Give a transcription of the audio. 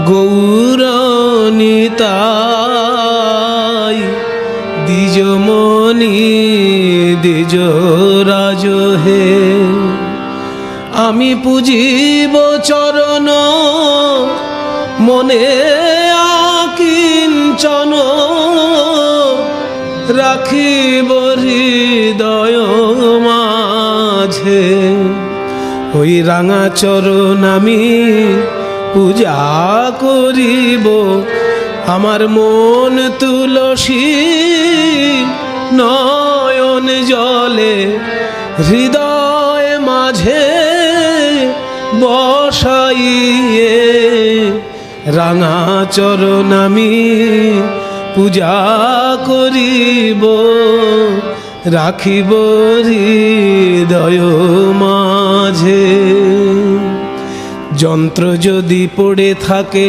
গৌরনিতাই দ্বিজমণি দ্বিজ রাজ হে। আমি পুজিব চরণ মনে আকিঞ্চন, রাখিব হৃদয় মাঝে। ওই রাঙা চরণ আমি পূজা করিব, আমার মন তুলসী নয়ন জলে হৃদয় মাঝে বসাইয়ে। রাঙা চরণ আমি পূজা করিব, রাখিব হৃদয় মাঝে। যন্ত্র যদি পড়ে থাকে